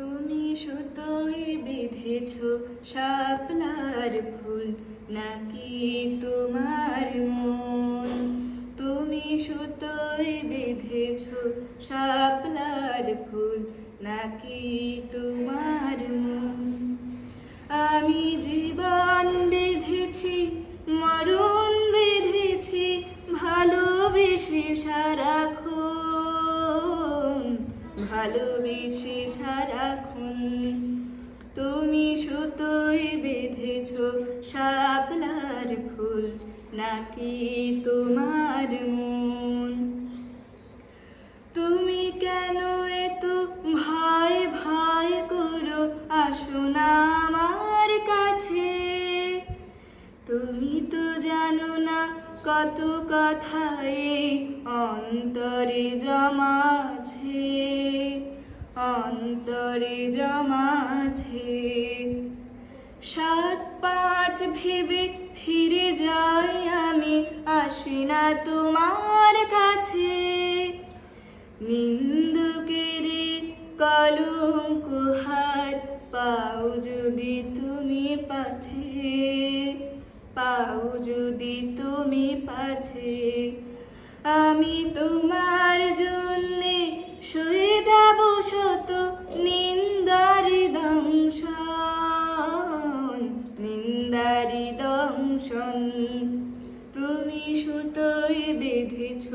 তুমি সুতোয় বেঁধেছ শাপলার ফুল নাকি তোমার মন? তুমি সুতোয় বেঁধেছ শাপলার ফুল নাকি তোমার মন? আমি জীবন বেঁধেছি, মরণ বেঁধেছি, ভালোবেসে সারাক্ষণ, ভালোবেসে সারাক্ষণ। তুমি সুতোয় বেঁধেছ শাপলার ফুল নাকি তোমার মন? তুমি কেন এত ভয় ভয় করো, আসো না আমার কাছে। তুমি তো জানো না কত কথা এই অন্তরে জমা আছে, অন্তরে জমা আছে। ৭-৫ ভেবে ফিরে যাই আমি, আসি না তোমার কাছে। নিন্দুকের কলঙ্ক হার পাও যদি তুমি পাছে, পাও যদি তুমি পাছে। আমি তোমার জন্যে সয়ে যাব শত নিন্দার দংশন, নিন্দার দংশন। তুমি সুতোয় বেঁধেছ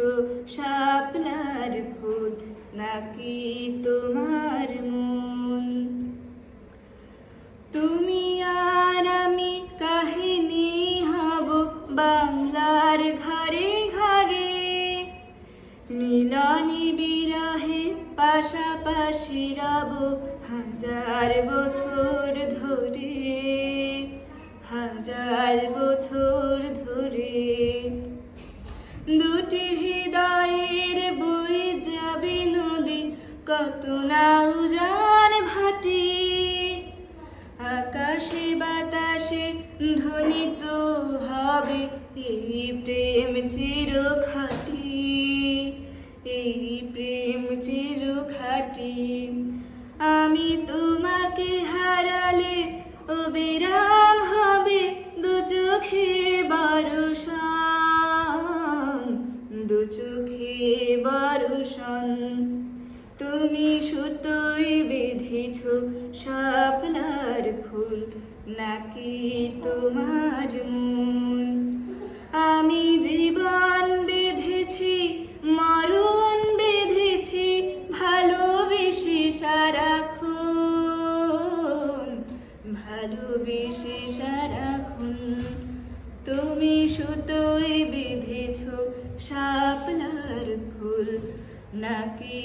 শাপলার ফুল নাকি তোমার মন? তুমি আর আমি কাহিনী হব বাংলার ঘরে ঘরে, মিলনী বিরহে পাশাপাশি রব 1000 বছর ধরে, 1000 বছর ধরে। দুটি হৃদয়ের বই যাবে নদী, কত না উজান ভাটি। আকাশে বাতাসে ধ্বনিত হবে এই প্রেম চিরখাটি, এই প্রেম চিরখাটি। আমি তোমাকে হারালে অবিরাম হবে দু চোখে বর্ষণ, দু চোখে বর্ষণ। তুমি সুতোয় বেঁধেছ শাপলার ফুল নাকি তোমার মন? আমি জীবন বেঁধেছি, মরণ বেঁধেছি, ভালোবেসে সারাক্ষণ, ভালোবেসে সারাক্ষণ। তুমি সুতোয় বেঁধেছ শাপলার ফুল নাকি